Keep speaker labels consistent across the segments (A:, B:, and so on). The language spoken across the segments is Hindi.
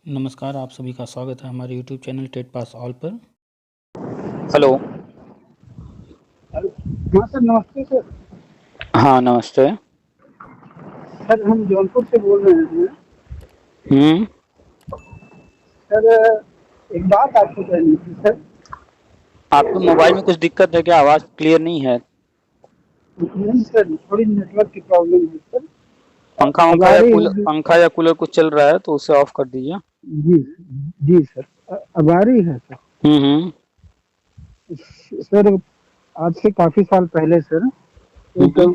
A: नमस्कार, आप सभी का स्वागत है हमारे YouTube channel TET pass all पर।
B: हेलो।
C: हेलो। हाँ सर, नमस्ते सर।
B: हाँ, नमस्ते।
C: सर हम जौनपुर से बोल रहे हैं।
B: हम्म।
C: सर एक बात आपको कहनी थी सर।
B: आपके मोबाइल में कुछ दिक्कत है क्या? आवाज क्लियर नहीं है।
C: नहीं सर, थोड़ी नेटवर्क की प्रॉब्लम है सर।
B: पंखा
C: अब
B: वंखा
C: आ
B: या
C: रही
B: कूलर,
C: है?
B: पंखा या कूलर कुछ चल रहा है तो उसे ऑफ कर दीजिए।
C: जी जी सर। अब आ रही है सर।
B: हम्म।
C: सर आज से काफी साल पहले सर एक
B: हम्म।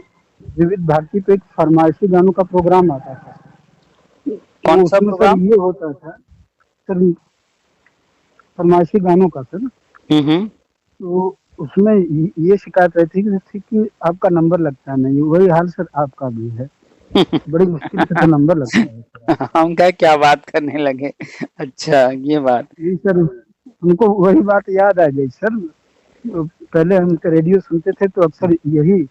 C: विविध भारती पे एक फरमाइशी गानों का प्रोग्राम आता था।
B: कौन
C: वो
B: सा
C: उसमें सर
B: प्रोग्राम?
C: ये होता था सर, फरमाइशी गानों का सर।
B: हम्म।
C: तो उसमें ये शिकायत रहती थी कि आपका नंबर लगता नहीं। वही हाल सर आपका भी है। बड़ी मुश्किल से तो नंबर लगता है सर।
B: हम क्या बात करने लगे। अच्छा, ये बात।
C: जी सर, हमको वही बात याद आ गई सर। तो पहले हम तो रेडियो सुनते थे तो अक्सर यही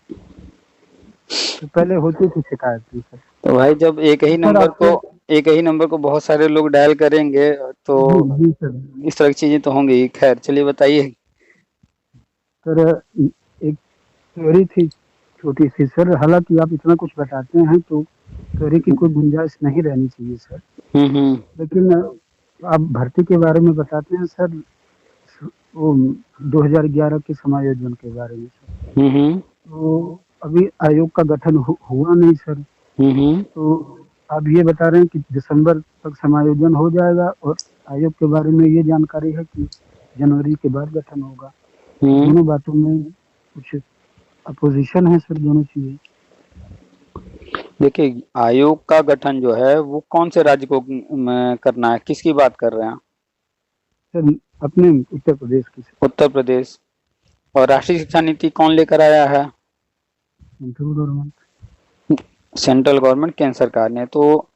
C: तो पहले होती थी शिकायत थी सर।
B: तो भाई, जब
C: तो सर आपसे
B: एक ही नंबर को बहुत सारे लोग डायल करेंगे तो
C: जी जी सर।
B: इस तरह की चीजें तो होंगी। खैर, चलिए बताइए।
C: सर एक थ्योरी थी छोटी सी सर। हालांकि आप इतना कुछ बताते हैं तो थ्योरी की कोई गुंजाइश नहीं रहनी चाहिए सर।
B: हम्म।
C: लेकिन आप भर्ती के बारे में बताते हैं सर। वो 2011 के समायोजन के बारे में सर।
B: हम्म।
C: तो अभी आयोग का गठन हुआ नहीं सर।
B: हम्म।
C: तो आप ये बता रहे हैं कि दिसंबर तक समायोजन हो जाएगा और आयोग के बारे में ये जानकारी है कि जनवरी के बाद गठन होगा। तो
B: हम्म।
C: दोनों बातों में कुछ अपोजिशन है सर, दोनों चीजें।
B: देखिए, आयोग का गठन जो है वो कौन से राज्य को करना है? किसकी बात कर रहे हैं?
C: सर अपने उत्तर प्रदेश की सर।
B: उत्तर प्रदेश। और राष्ट्रीय शिक्षा नीति कौन लेकर आया है?
C: Central government.
B: सेंट्रल गवर्नमेंट, केंद्र सरकार ने। तो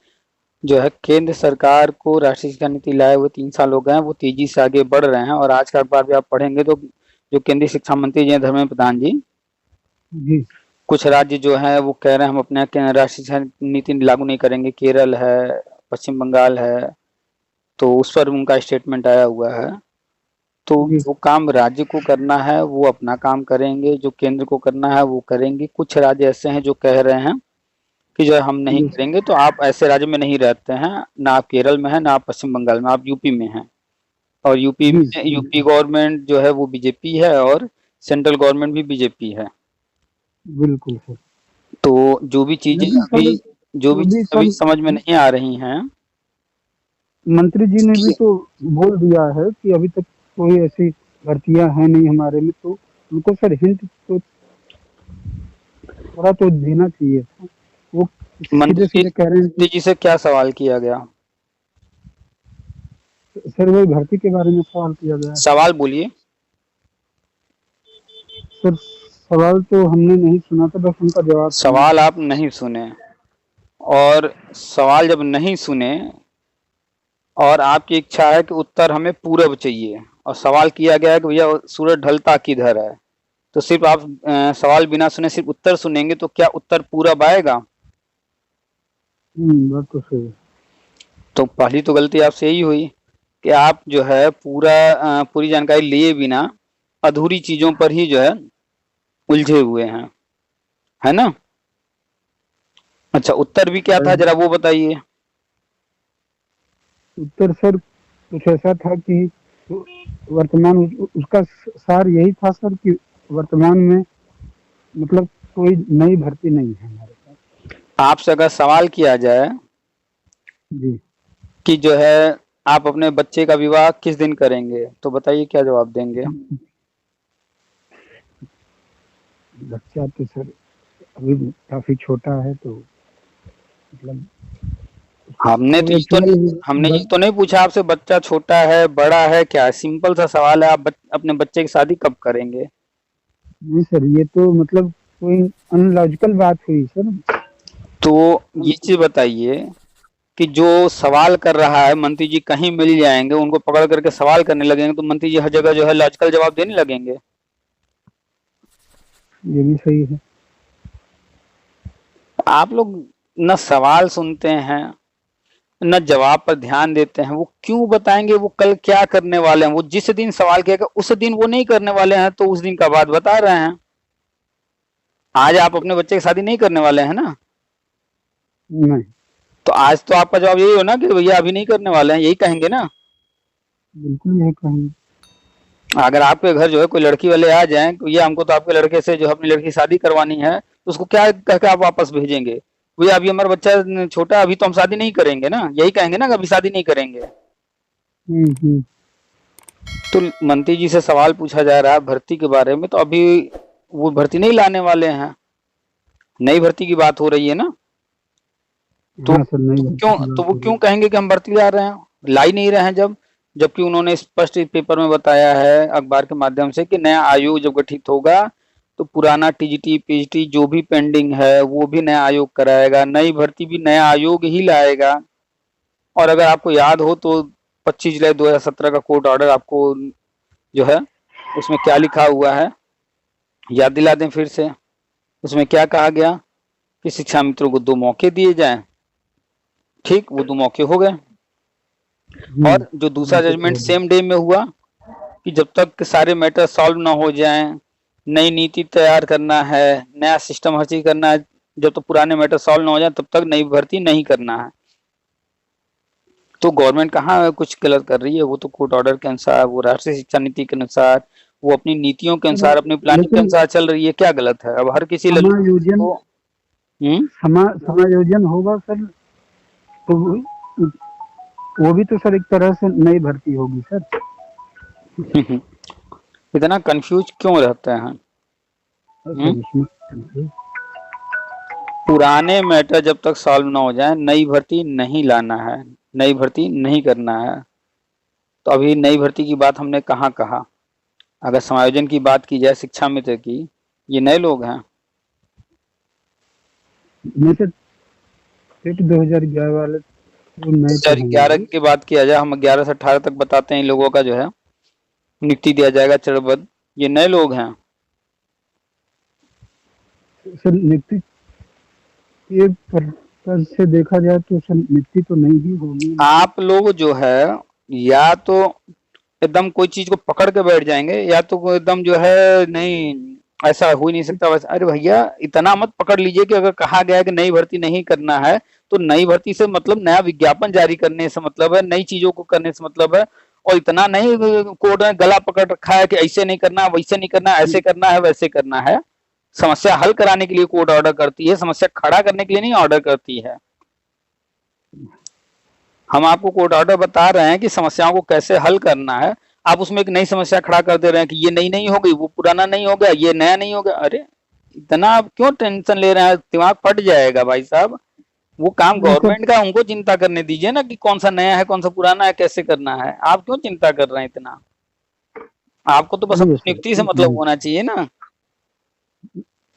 B: जो है, केंद्र सरकार को राष्ट्रीय शिक्षा नीति लाए हुए 3 साल हो गए हैं। वो तेजी से आगे बढ़ रहे हैं। और आज का अखबार भी आप पढ़ेंगे तो जो केंद्रीय शिक्षा मंत्री जी हैं, धर्मेंद्र प्रधान जी,
C: जी
B: कुछ राज्य जो है वो कह रहे हैं हम अपने राष्ट्रीय शिक्षा नीति लागू नहीं करेंगे। केरल है, पश्चिम बंगाल है। तो उस पर उनका स्टेटमेंट आया हुआ है। तो
C: जी
B: जो काम राज्य को करना है वो अपना काम करेंगे, जो केंद्र को करना है वो करेंगे। कुछ राज्य ऐसे हैं जो कह रहे हैं कि जो है हम नहीं
C: जी
B: करेंगे। तो आप ऐसे राज्य में नहीं रहते हैं, ना आप केरल में हैं, ना आप पश्चिम बंगाल में, आप यूपी में हैं। और यूपी
C: जी
B: में यूपी गवर्नमेंट जो है वो बीजेपी है और सेंट्रल गवर्नमेंट भी बीजेपी है।
C: बिल्कुल सर।
B: तो जो भी चीजें
C: लेकिन
B: अभी
C: सर
B: जो भी
C: तो भी
B: चीजें अभी
C: सर
B: समझ में नहीं आ रही हैं
C: मंत्री जी ने भी तो बोल दिया है कि अभी तक कोई ऐसी भर्तियां हैं नहीं हमारे में। तो उनको सर हिंट तो थोड़ा तो देना चाहिए था। वो सीधे
B: मंत्री
C: सीधे कह रहे हैं
B: मंत्री
C: कि
B: जी से क्या सवाल किया गया?
C: सर वही भर्ती के बारे में सवाल किया गया है।
B: सवाल बोलिए।
C: सर सवाल तो हमने नहीं सुना था, बस उनका जवाब सुना
B: सवाल आप नहीं सुने? और सवाल जब नहीं सुने और आपकी इच्छा है कि उत्तर हमें पूरब चाहिए, और सवाल किया गया है कि भैया सूरज ढलता किधर है, तो सिर्फ आप सवाल बिना सुने सिर्फ उत्तर सुनेंगे तो क्या उत्तर पूरब आएगा?
C: बात तो सही है।
B: तो पहली तो गलती आपसे यही हुई कि आप जो है पूरी जानकारी लिए बिना अधूरी चीजों पर ही जो है उलझे हुए हैं, है ना? अच्छा, उत्तर भी क्या था, जरा वो बताइए।
C: उत्तर सर कुछ ऐसा था कि वर्तमान उसका सार यही था सर कि वर्तमान में मतलब कोई नई भर्ती नहीं है हमारे पास।
B: आपसे अगर सवाल किया जाए
C: जी।
B: कि जो है आप अपने बच्चे का विवाह किस दिन करेंगे, तो बताइए क्या जवाब देंगे?
C: बच्चा तो सर अभी काफी छोटा है तो मतलब
B: हमने तो
C: वो
B: ये तो हमने
C: एक्चुअली
B: ये तो नहीं पूछा आपसे बच्चा छोटा है बड़ा है, क्या है? सिंपल सा सवाल है, आप अपने बच्चे की शादी कब करेंगे?
C: नहीं सर, ये तो मतलब कोई अनलॉजिकल बात हुई सर।
B: तो ये चीज बताइए कि जो सवाल कर रहा है मंत्री जी कहीं मिल जाएंगे, उनको पकड़ करके सवाल करने लगेंगे तो मंत्री जी हर जगह जो है लॉजिकल जवाब देने लगेंगे।
C: ये भी सही है।
B: आप लोग न सवाल सुनते हैं, न जवाब पर ध्यान देते हैं। वो क्यों बताएंगे वो कल क्या करने वाले हैं? वो जिस दिन सवाल किया उस दिन वो नहीं करने वाले हैं, तो उस दिन का बात बता रहे हैं। आज आप अपने बच्चे की शादी नहीं करने वाले हैं ना,
C: नहीं,
B: तो आज तो आपका जवाब यही हो ना कि भैया अभी नहीं करने वाले हैं, यही कहेंगे ना।
C: बिल्कुल यही कहेंगे।
B: अगर आपके घर जो है कोई लड़की वाले आ जाएं कि भैया हमको तो आपके लड़के से जो है अपनी लड़की की शादी करवानी है, तो उसको क्या कह के आप वापस भेजेंगे? भैया अभी हमारा बच्चा छोटा, अभी तो हम शादी नहीं करेंगे ना, यही कहेंगे ना कि अभी शादी नहीं करेंगे।
C: हम्म।
B: तो मंत्री जी से सवाल पूछा जा रहा है भर्ती के बारे में, तो अभी वो भर्ती नहीं लाने वाले हैं, नई भर्ती की बात हो रही है ना। तो
C: हाँ सर, नहीं भर्ती
B: क्यों,
C: की
B: तो
C: बात
B: वो
C: हो
B: क्यों
C: रही
B: कहेंगे कि हम भर्ती ला रहे हैं? ला ही नहीं रहे हैं जबकि उन्होंने स्पष्ट पेपर में बताया है अखबार के माध्यम से कि नया आयोग जब गठित होगा तो पुराना टीजीटी पीजीटी जो भी पेंडिंग है वो भी नया आयोग कराएगा, नई भर्ती भी नया आयोग ही लाएगा। और अगर आपको याद हो तो 25 जुलाई 2017 का कोर्ट ऑर्डर आपको जो है उसमें क्या लिखा हुआ है, याद दिला दें फिर से। उसमें क्या कहा गया कि शिक्षा मित्रों को 2 मौके दिए जाएं। ठीक, वो 2 मौके हो गए।
C: है।
B: और जो दूसरा जजमेंट सेम डे में हुआ कि जब तक सारे मैटर सॉल्व ना हो जाएं, नई नीति तैयार करना है, नया सिस्टम हर चीज करना है, जब तक पुराने मैटर सॉल्व ना हो जाए तब तक नई भर्ती नहीं करना है। तो गवर्नमेंट कहाँ कुछ गलत कर रही है? वो तो कोर्ट ऑर्डर के अनुसार, वो राष्ट्रीय शिक्षा नीति के अनुसार, वो अपनी नीतियों के अनुसार, अपनी प्लानिंग के
C: लेकिन
B: अनुसार चल रही है। क्या गलत है? अब हर किसी
C: समायोजन
B: को
C: समायोजन होगा सर, तो वो भी तो सर एक तरह से नई भर्ती होगी सर।
B: इतना कंफ्यूज क्यों रहते हैं? पुराने मैटर जब तक सॉल्व ना हो जाए नई भर्ती नहीं लाना है, नई भर्ती नहीं करना है। तो अभी नई भर्ती की बात हमने कहाँ कहा? अगर समायोजन की बात की जाए शिक्षा मित्र की, ये नए लोग हैं।
C: 2011 वाले
B: 2011 की बात किया जाए, हम 11 से 18 तक बताते हैं इन लोगों का जो है नियुक्ति दिया जाएगा चरणबद्ध। ये नए लोग हैं
C: सर। नियुक्ति के पर्पज से देखा जाए तो सर नियुक्ति तो नहीं ही होगी। आप
B: लोग जो है या तो एकदम कोई चीज को पकड़ के बैठ जाएंगे, या तो एकदम जो है नहीं ऐसा हो ही नहीं सकता वैसा। अरे भैया इतना मत पकड़ लीजिए कि अगर कहा गया है कि नई भर्ती नहीं करना है तो नई भर्ती से मतलब नया विज्ञापन जारी करने से मतलब है, नई चीजों को करने से मतलब है। और इतना नहीं कोर्ट ने गला पकड़ रखा है कि ऐसे नहीं करना, वैसे नहीं करना, ऐसे करना है, वैसे करना है। समस्या हल कराने के लिए कोर्ट ऑर्डर करती है, समस्या खड़ा करने के लिए नहीं ऑर्डर करती है। हम आपको कोर्ट ऑर्डर बता रहे हैं कि समस्याओं को कैसे हल करना है, आप उसमें एक नई समस्या खड़ा कर दे रहे हैं कि ये नई नहीं हो गई, वो पुराना नहीं हो गया, ये नया नहीं हो गया। अरे इतना आप क्यों टेंशन ले रहे हैं? दिमाग फट जाएगा भाई साहब। वो काम गवर्नमेंट का, उनको चिंता करने दीजिए ना कि कौन सा नया है, कौन सा पुराना है, कैसे करना है। आप क्यों चिंता कर रहे हैं इतना? आपको तो बस नियुक्ति से मतलब होना चाहिए ना।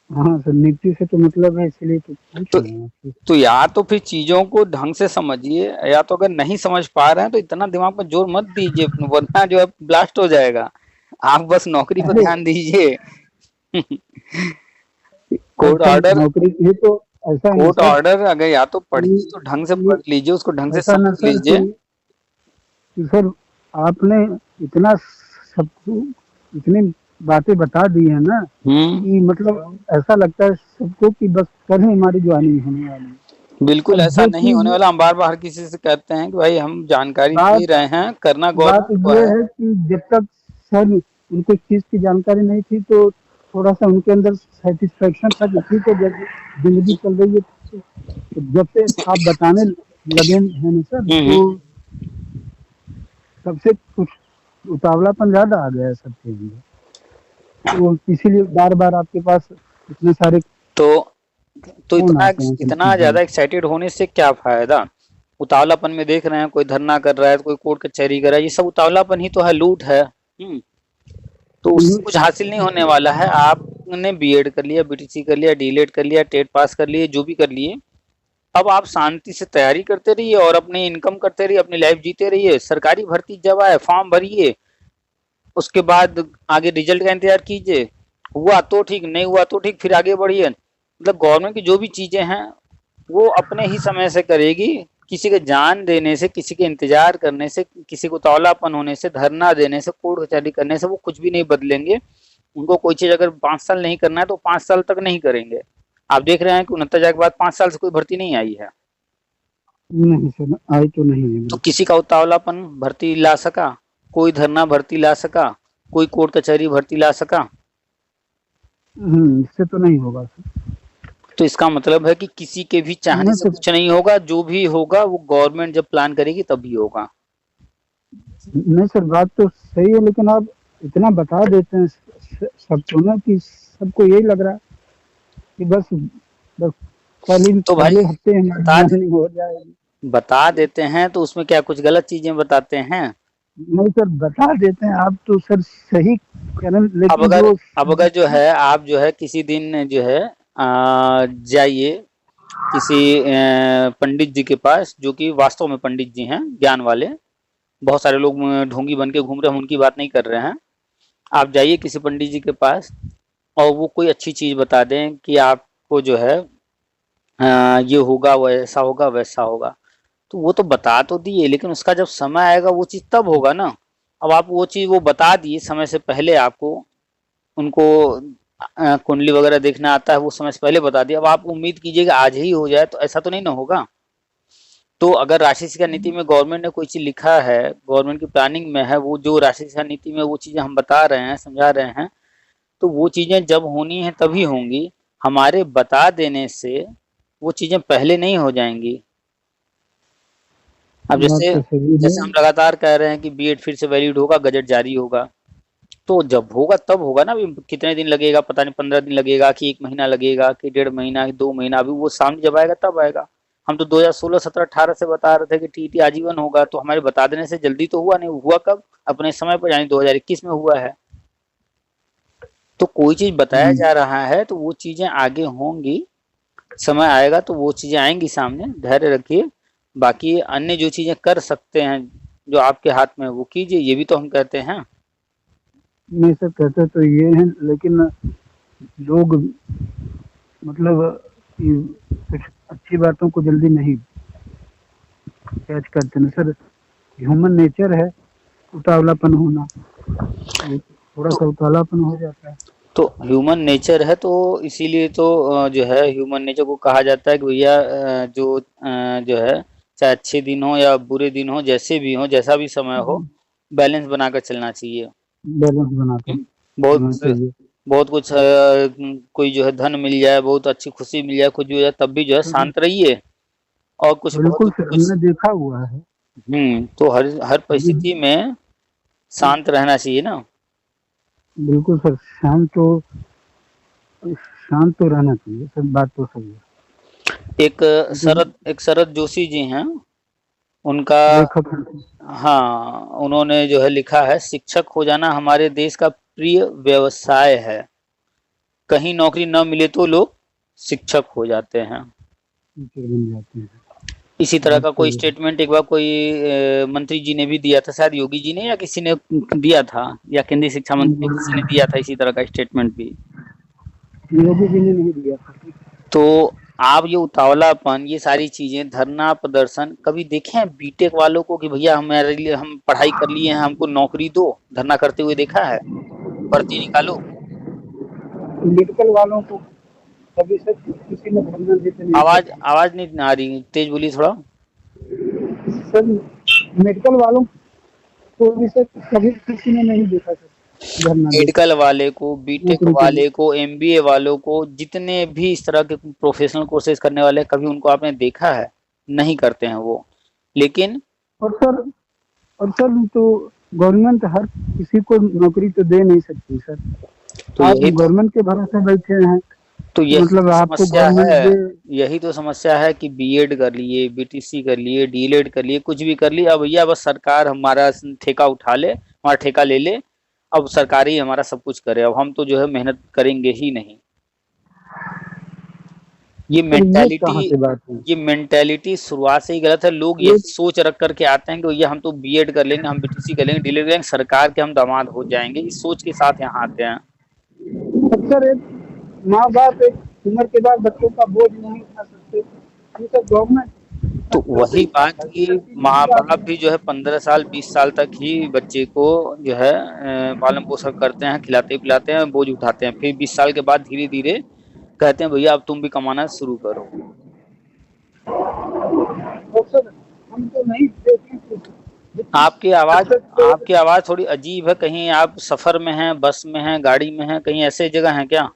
C: हाँ सर, नियुक्ति से तो मतलब है, इसलिए
B: तो या तो फिर चीजों को ढंग से समझिए, या तो अगर नहीं समझ पा रहे हैं तो इतना दिमाग में जोर मत दीजिए, वरना जो है ब्लास्ट हो जाएगा। आप बस नौकरी पर ध्यान दीजिए। कोर्ट ऑर्डर,
C: नौकरी ये तो ऐसा है,
B: कोर्ट ऑर्डर अगर या तो पढ़िए तो ढंग से पढ़ लीजिए, उसको ढंग से समझ लीजिए।
C: सर आपने इतना सब इतनी बातें बता दी है ना कि मतलब ऐसा लगता है सबको कि बस कल ही हमारी ज्वाइनिंग होने वाली है।
B: बिल्कुल ऐसा नहीं होने वाला। हम बार बार किसी से कहते हैं कि भाई हम जानकारी दे रहे हैं, करना गवर्नमेंट को है
C: कि जब तक सर उनको इस चीज की जानकारी नहीं थी तो थोड़ा सा उनके अंदर सेटिस्फेक्शन था कि ठीक है जब जिंदगी चल रही है, तो जब से आप बताने लगे हैं ना सर, तो सबसे कुछ उतावलापन ज्यादा आ गया है सबके अंदर। तो इसीलिए बार बार आपके पास इतने सारे
B: तो इतना ज्यादा एक्साइटेड होने से क्या फायदा? उतावलापन में देख रहे हैं कोई धरना कर रहा है, कोई कोर्ट कचहरी कर रहा है, ये सब उतावलापन ही तो है, लूट है। तो उससे कुछ हासिल नहीं होने वाला है। आपने बीएड कर लिया, बीटीसी कर लिया, डीएलएड कर लिया, टेट पास कर लिए, जो भी कर लिए, अब आप शांति से तैयारी करते रहिए और अपनी इनकम करते रहिए, अपनी लाइफ जीते रहिए। सरकारी भर्ती जब आए फॉर्म भरिए, उसके बाद आगे रिजल्ट का इंतजार कीजिए। हुआ तो ठीक, नहीं हुआ तो ठीक, फिर आगे बढ़िए। मतलब गवर्नमेंट की जो भी चीजें हैं वो अपने ही समय से करेगी, किसी के जान देने से, किसी के इंतजार करने से, किसी को तौलापन होने से, धरना देने से, कोर्ट कचहरी करने से वो कुछ भी नहीं बदलेंगे। उनको कोई चीज अगर 5 साल नहीं करना है तो 5 साल तक नहीं करेंगे। आप देख रहे हैं कि 69 के बाद 5 साल से कोई भर्ती नहीं आई है।
C: नहीं सर, आई तो नहीं है।
B: तो किसी का उतावलापन भर्ती ला सका? कोई धरना भर्ती ला सका? कोई कोर्ट कचहरी भर्ती ला सका?
C: इससे तो नहीं होगा सर।
B: तो इसका मतलब है कि किसी के भी चाहने
C: नहीं
B: से
C: सर,
B: कुछ नहीं होगा। जो भी होगा वो गवर्नमेंट जब प्लान करेगी तभी होगा।
C: नहीं सर, बात तो सही है, लेकिन आप इतना बता देते हैं सबको ना कि सबको यही लग रहा है कि बस बस
B: तो भाई
C: अगले हफ्ते हमारी
B: बता
C: ज्वाइनिंग हो जाएगी।
B: बता देते हैं तो उसमें क्या कुछ गलत चीजें बताते हैं?
C: नहीं सर, बता देते हैं आप तो सर सही कह रहे हैं,
B: अब
C: लेकिन
B: अगर
C: जो
B: अब अगर जो है आप जो है किसी दिन जो है जाइए किसी पंडित जी के पास, जो कि वास्तव में पंडित जी हैं, ज्ञान वाले। बहुत सारे लोग ढोंगी बन के घूम रहे हैं, उनकी बात नहीं कर रहे हैं। आप जाइए किसी पंडित जी के पास और वो कोई अच्छी चीज बता दें कि आपको जो है ये होगा, वो ऐसा होगा, वैसा होगा। तो वो तो बता तो दिए, लेकिन उसका जब समय आएगा वो चीज तब होगा ना। अब आप वो चीज वो बता दिए समय से पहले, आपको उनको कुंडली वगैरह देखना आता है, वो समय से पहले बता दिया। अब आप उम्मीद कीजिएगा आज ही हो जाए, तो ऐसा तो नहीं ना होगा। तो अगर राष्ट्रीय शिक्षा नीति में गवर्नमेंट ने कोई चीज लिखा है, गवर्नमेंट की प्लानिंग में है, वो जो राष्ट्रीय शिक्षा नीति में वो चीजें हम बता रहे हैं, समझा रहे हैं, तो वो चीजें जब होनी है तभी होंगी। हमारे बता देने से वो चीजें पहले नहीं हो जाएंगी। अब
C: बात
B: जैसे
C: तो सही है।
B: जैसे हम लगातार कह रहे हैं कि बीएड फिर से वैलिड होगा, गजट जारी होगा, तो जब होगा तब होगा ना। अभी कितने दिन लगेगा पता नहीं, 15 दिन लगेगा कि 1 महीना लगेगा कि 1.5 महीना कि 2 महीना, अभी वो सामने जब आएगा तब आएगा। हम तो 2016, 17, 18 से बता रहे थे कि टीटी आजीवन होगा, तो हमारे बता देने से जल्दी तो हुआ नहीं। हुआ कब? अपने समय पर, यानी 2021 में हुआ है। तो कोई चीज बताया जा रहा है तो वो चीजें आगे होंगी, समय आएगा तो वो चीजें आएंगी सामने, धैर्य रखिए। बाकी अन्य जो चीजें कर सकते हैं, जो आपके हाथ में है, वो कीजिए, ये भी तो हम कहते हैं।
C: नहीं सर, कहते तो ये हैं, लेकिन लोग मतलब कि कुछ अच्छी बातों को जल्दी नहीं कैच करते ना सर। ह्यूमन नेचर है उतावलापन होना, थोड़ा सा उतावलापन हो जाता है।
B: तो ह्यूमन नेचर है, तो इसीलिए तो जो है ह्यूमन नेचर को कहा जाता है कि भैया जो है चाहे अच्छे दिन हो या बुरे दिन हो, जैसे भी हो, जैसा भी समय हो, बैलेंस बनाकर चलना चाहिए।
C: बैलेंस बनाते
B: बहुत
C: होना चाहिए।
B: बहुत कुछ कोई जो है धन मिल जाए, बहुत अच्छी खुशी मिल जाए, कुछ भी हो जाए, तब भी जो है शांत रहिए। और कुछ
C: बिल्कुल
B: बहुत
C: सर,
B: कुछ
C: हमने देखा हुआ है।
B: तो हर हर परिस्थिति में शांत रहना चाहिए ना।
C: बिल्कुल सर, शांत तो रहना चाहिए सर, बात तो सही है।
B: एक शरद जोशी जी हैं, उनका
C: लेखक हैं।
B: हाँ, उन्होंने जो है लिखा है, शिक्षक हो जाना हमारे देश का प्रिय व्यवसाय है। कहीं नौकरी न मिले तो लोग शिक्षक हो जाते हैं।
C: टीचर बन जाते हैं।
B: इसी तरह का कोई
C: सही है।
B: स्टेटमेंट एक बार कोई मंत्री जी ने भी दिया था, शायद योगी जी ने या किसी ने दिया था, या केंद्रीय शिक्षा मंत्री किसी ने दिया था इसी तरह का स्टेटमेंट भी।
C: योगी जी ने नहीं दिया था।
B: तो आप ये उतावलापन, ये सारी चीजें, धरना प्रदर्शन, कभी देखे हैं बीटेक वालों को कि भैया हमारे लिए, हम पढ़ाई कर लिए हैं, हमको नौकरी दो, धरना करते हुए देखा है? भर्ती निकालो।
C: मेडिकल वालों को कभी सर किसी ने धरना देते नहीं
B: आवाज
C: देखा।
B: आवाज नहीं आ रही, तेज बोलिए थोड़ा।
C: सर मेडिकल वालों को भी सर कभी किसी ने नहीं देखा सर धरना देते
B: मेडिकल वाले को, बीटेक
C: नौकरी के लिए।
B: वाले को, एमबीए वालों को, जितने भी इस तरह के प्रोफेशनल कोर्सेज करने वाले, कभी उनको आपने देखा है? नहीं करते हैं वो। लेकिन
C: और सर तो गवर्नमेंट हर किसी को नौकरी तो दे नहीं सकती सर।
B: तो
C: आप
B: यही तो
C: गवर्नमेंट के भरोसे बैठे हैं,
B: यही
C: मतलब
B: तो
C: आपको
B: समस्या
C: गवर्नमेंट
B: है।
C: दे।
B: यही तो समस्या है कि बीएड कर लिए, बीटीसी कर लिए, डीएलएड कर लिए, कुछ भी कर लिए, अब भैया बस सरकार हमारा ठेका उठा ले, हमारा ठेका ले ले, अब सरकार ही हमारा सब कुछ करे, अब हम तो जो है मेहनत करेंगे ही नहीं। ये
C: सर ये कहाँ
B: मेंटेलिटी
C: से बात है?
B: ये मेंटेलिटी शुरुआत से ही गलत है। लोग
C: ये
B: यही सोच रख करके आते हैं कि भैया हम तो बीएड कर लेंगे, हम बीटीसी कर लेंगे, डीएलएड करेंगे, सरकार के हम दामाद हो जाएंगे, इस सोच के साथ यहाँ आते हैं।
C: अक्सर एक माँ बाप एक उम्र के बाद बच्चों का बोझ नहीं उठा सकते। हम सब गवर्नमेंट
B: तो वही बात
C: अभी
B: कि
C: तक की
B: माँ
C: न्यूज
B: बाप भी जो है 15 साल 20 साल तक ही बच्चे को जो है पालन पोषण करते हैं, खिलाते पिलाते हैं, बोझ उठाते हैं, फिर 20 साल के बाद धीरे धीरे कहते हैं भैया अब तुम भी कमाना शुरू करो।
C: तो सर हम तो नहीं देखें कि जितनी
B: आपकी आवाज
C: सक्सेस लोग।
B: आपकी आवाज थोड़ी अजीब है, कहीं आप सफर में हैं, बस में हैं, गाड़ी में हैं, कहीं ऐसे जगह हैं क्या?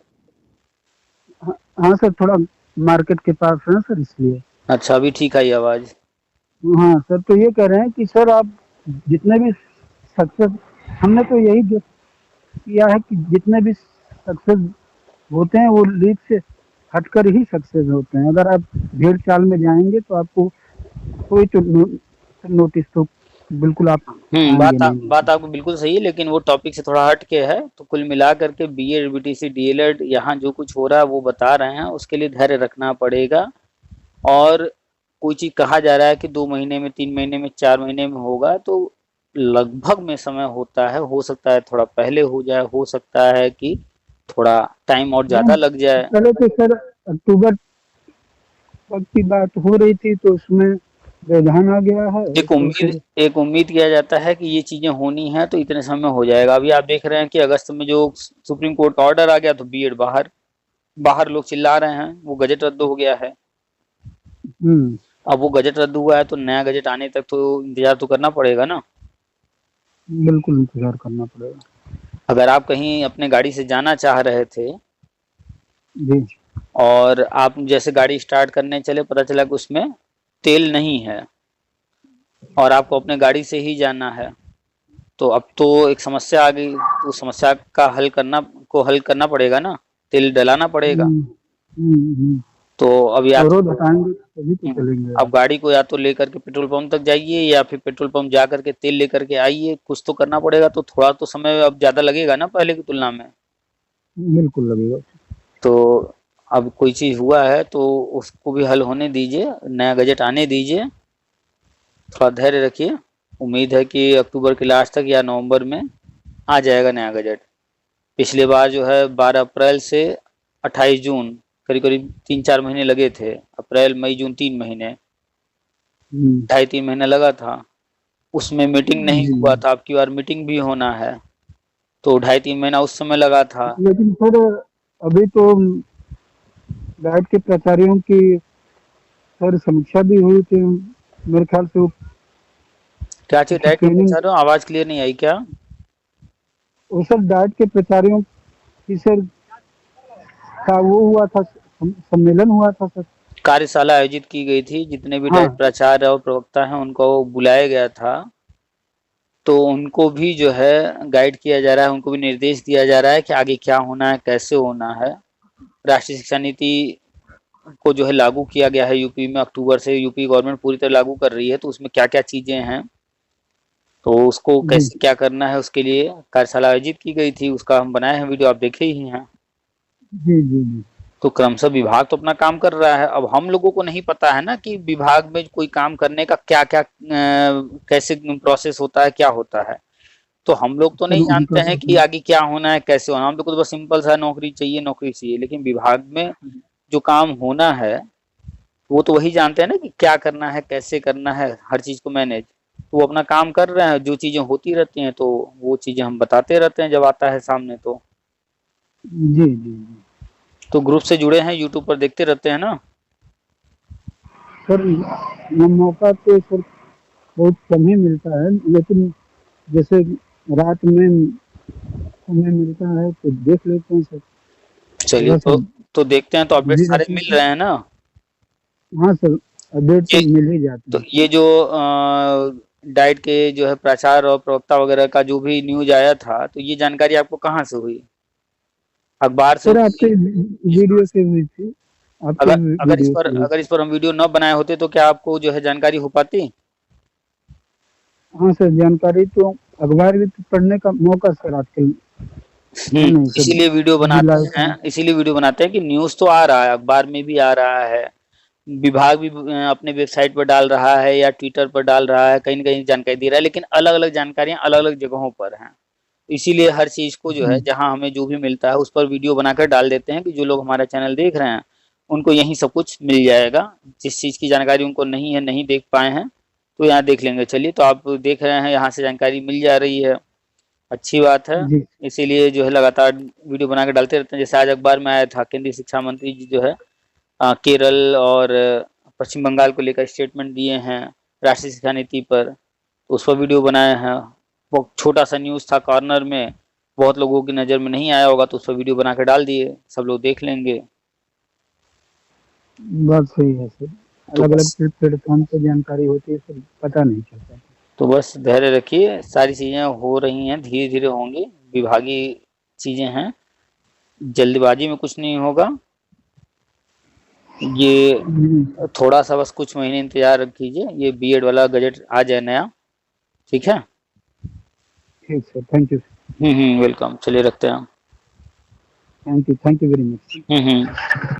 C: हाँ हाँ सर, थोड़ा मार्केट के पास है सर, इसलिए।
B: अच्छा, अभी ठीक आई आवाज।
C: हाँ सर, तो ये कह रहे हैं कि सर आप जितने भी सक्सेस, हमने तो यही किया है कि जितने भी सक्सेस होते हैं वो लीग से हटकर ही सक्सेस होते हैं। अगर आप भीड़ चाल में जाएंगे तो आपको कोई तो नोटिस तो बिल्कुल आप पाएंगे नहीं।
B: बात आपकी बिल्कुल सही है, लेकिन वो टॉपिक से थोड़ा हट के है। तो कुल मिला करके बीएड बीटीसी डीएलएड यहाँ जो कुछ हो रहा है वो बता रहे हैं, उसके लिए धैर्य रखना पड़ेगा। और कोई चीज कहा जा रहा है कि 2 महीने में, 3 महीने में, 4 महीने में होगा, तो लगभग में समय होता है। हो सकता है थोड़ा पहले हो जाए, हो सकता है कि थोड़ा टाइम और ज्यादा
C: नहीं,
B: लग जाए।
C: पहले तो सर अक्टूबर तक की बात हो रही थी, तो उसमें व्यवधान आ गया है,
B: एक
C: तो
B: उम्मीद
C: फिर।
B: एक उम्मीद किया जाता है कि ये चीजें होनी है तो इतने समय में हो जाएगा। अभी आप देख रहे हैं कि अगस्त में जो सुप्रीम कोर्ट का ऑर्डर आ गया तो बीएड बाहर बाहर लोग चिल्ला रहे हैं, वो गजट रद्द हो गया है।
C: हम्म।
B: अब वो गजट रद्द हुआ है तो नया गजट आने तक तो इंतजार तो करना पड़ेगा ना।
C: बिल्कुल इंतजार करना पड़ेगा।
B: अगर आप कहीं अपने गाड़ी से जाना चाह रहे थे
C: जी।
B: और आप जैसे गाड़ी स्टार्ट करने चले, पता चला कि उसमें तेल नहीं है और आपको अपने गाड़ी से ही जाना है, तो अब तो एक समस्या आ गई। तो उस समस्या का हल करना पड़ेगा ना, तेल डलाना पड़ेगा।
C: हम्म। हम्म।
B: तो अब या
C: और वो
B: तो
C: बताएंगे तभी तो चलेंगे
B: अब
C: आगे।
B: गाड़ी को या तो लेकर के पेट्रोल पंप तक जाइए या फिर पेट्रोल पंप जा करके तेल लेकर के आइए, कुछ तो करना पड़ेगा। तो थोड़ा तो समय अब ज्यादा लगेगा ना पहले की तुलना में।
C: बिल्कुल लगेगा।
B: तो अब कोई चीज हुआ है तो उसको भी हल होने दीजिए, नया बजट आने दीजिए, थोड़ा धैर्य रखिए। उम्मीद है कि अक्टूबर के लास्ट तक या नवंबर में आ जाएगा नया बजट। पिछले बार जो है 12 अप्रैल से 28 जून, करीब करीब 3-4 महीने लगे थे। अप्रैल मई जून 3 महीने,
C: हम्म।
B: 2.5-3 महीने लगा था। उसमें मीटिंग नहीं
C: जी।
B: हुआ था, अब की बार मीटिंग भी होना है, तो 2.5-3 महीना उस समय लगा था।
C: लेकिन सर अभी तो डाइट के प्राचार्यों की सर समीक्षा भी हुई थी, मेरे ख्याल से वो
B: क्या चीज
C: कुछ
B: डाइट के
C: ट्रेनिंग।
B: बता रहे हो? आवाज क्लियर नहीं आई क्या?
C: वो सर डाइट के प्राचार्यों की सर का वो हुआ था, सम्मेलन हुआ था सर।
B: कार्यशाला आयोजित की गई थी, जितने भी डाइट
C: हाँ।
B: प्राचार्य और प्रवक्ता हैं उनको बुलाया गया था। तो उनको भी जो है गाइड किया जा रहा है, उनको भी निर्देश दिया जा रहा है कि आगे क्या होना है, कैसे होना है। राष्ट्रीय शिक्षा नीति को जो है लागू किया गया है यूपी में, अक्टूबर से यूपी गवर्नमेंट पूरी तरह लागू कर रही है। तो उसमें क्या क्या चीजें हैं, तो उसको
C: जी
B: कैसे क्या करना है, उसके लिए कार्यशाला आयोजित की गई थी। उसका हम बनाए हैं वीडियो, आप देखे ही हैं।
C: जी जी जी।
B: तो क्रमशः विभाग तो अपना काम कर रहा है। अब हम लोगों को नहीं पता है ना कि विभाग में कोई काम करने का क्या क्या कैसे प्रोसेस होता है, क्या होता है। तो हम लोग तो
C: सर
B: नहीं जानते
C: उनका
B: हैं कि आगे क्या होना है, कैसे होना। हम लोग को तो बस सिंपल सा नौकरी चाहिए, नौकरी चाहिए। लेकिन विभाग में जो काम होना है वो तो वही जानते हैं ना कि क्या करना है, कैसे करना है, हर चीज को मैनेज। तो वो अपना काम कर रहे हैं, जो चीजें होती रहती हैं तो वो चीजें हम बताते रहते हैं जब आता है सामने।
C: जी जी जी।
B: तो ग्रुप से जुड़े हैं, यूट्यूब पर देखते रहते हैं ना।
C: सर ये मौका तो सर बहुत कम ही मिलता है, लेकिन जैसे रात में समय मिलता है तो देख लेते हैं सर,
B: चलिए,
C: थोड़ा सा
B: तो देखते हैं, तो अपडेट
C: बिजी
B: सारे
C: रहते हैं
B: मिल
C: सर।
B: रहे हैं ना।
C: हाँ सर, अपडेट तो
B: ये
C: मिल ही जाते
B: तो
C: हैं।
B: ये जो डाइट के जो है प्रचार और प्रवक्ता वगैरह का जो भी न्यूज आया था, तो ये जानकारी आपको कहाँ से हुई? अखबार से
C: सर आपके
B: हुई?
C: वीडियो से हुई थी, आपके
B: अगर
C: वीडियो से हुई
B: अगर
C: थी।
B: इस पर हम वीडियो न बनाए होते तो क्या आपको जो है जानकारी हो पाती?
C: हाँ सर, जानकारी तो अखबार भी तो पढ़ने का मौका सर आजकल है नहीं सर,
B: इसीलिए वीडियो
C: अभी
B: बनाते
C: लाइफ
B: हैं,
C: में।
B: इसीलिए वीडियो बनाते हैं कि न्यूज तो आ रहा है, अखबार में भी आ रहा है, विभाग भी अपने वेबसाइट पर डाल रहा है या ट्विटर पर डाल रहा है, कहीं न कहीं जानकारी दे रहा है, लेकिन अलग-अलग जानकारियाँ अलग-अलग जगहों पर हैं। इसीलिए हर चीज़ को जो है
C: जी
B: जहाँ हमें जो भी मिलता है उस पर वीडियो बनाकर डाल देते हैं कि जो लोग हमारा चैनल देख रहे हैं उनको यहीं सब कुछ मिल जाएगा। जिस चीज़ की जानकारी उनको नहीं है, नहीं देख पाए हैं, तो यहाँ देख लेंगे। चलिए, तो आप देख रहे हैं यहाँ से जानकारी मिल जा रही है, अच्छी बात है।
C: जी
B: इसीलिए जो है लगातार वीडियो बना के डालते रहते हैं। जैसे आज अखबार में आया था, केंद्रीय शिक्षा मंत्री जी जो है केरल और पश्चिम बंगाल को लेकर स्टेटमेंट दिए हैं राष्ट्रीय शिक्षा नीति पर, उस पर वीडियो बनाए हैं। वो छोटा सा न्यूज़ था कॉर्नर में, बहुत लोगों की नज़र में नहीं आया होगा, तो उस पर वीडियो बना के डाल दिए, सब लोग देख लेंगे।
C: बात सही है सर,
B: तो
C: अलग
B: बस
C: अलग प्लेटफॉर्म पे जानकारी होती है सर, पता नहीं चलता।
B: तो बस धैर्य रखिए, सारी चीज़ें हो रही हैं, धीरे धीरे होंगी, विभागीय चीज़ें हैं, जल्दबाजी में कुछ नहीं होगा। ये थोड़ा सा बस कुछ महीने इंतजार कीजिए, ये बीएड वाला गजट आ जाए नया, ठीक है।
C: ठीक सर, थैंक यू।
B: वेलकम। चलिए रखते हैं।
C: Thank you very much.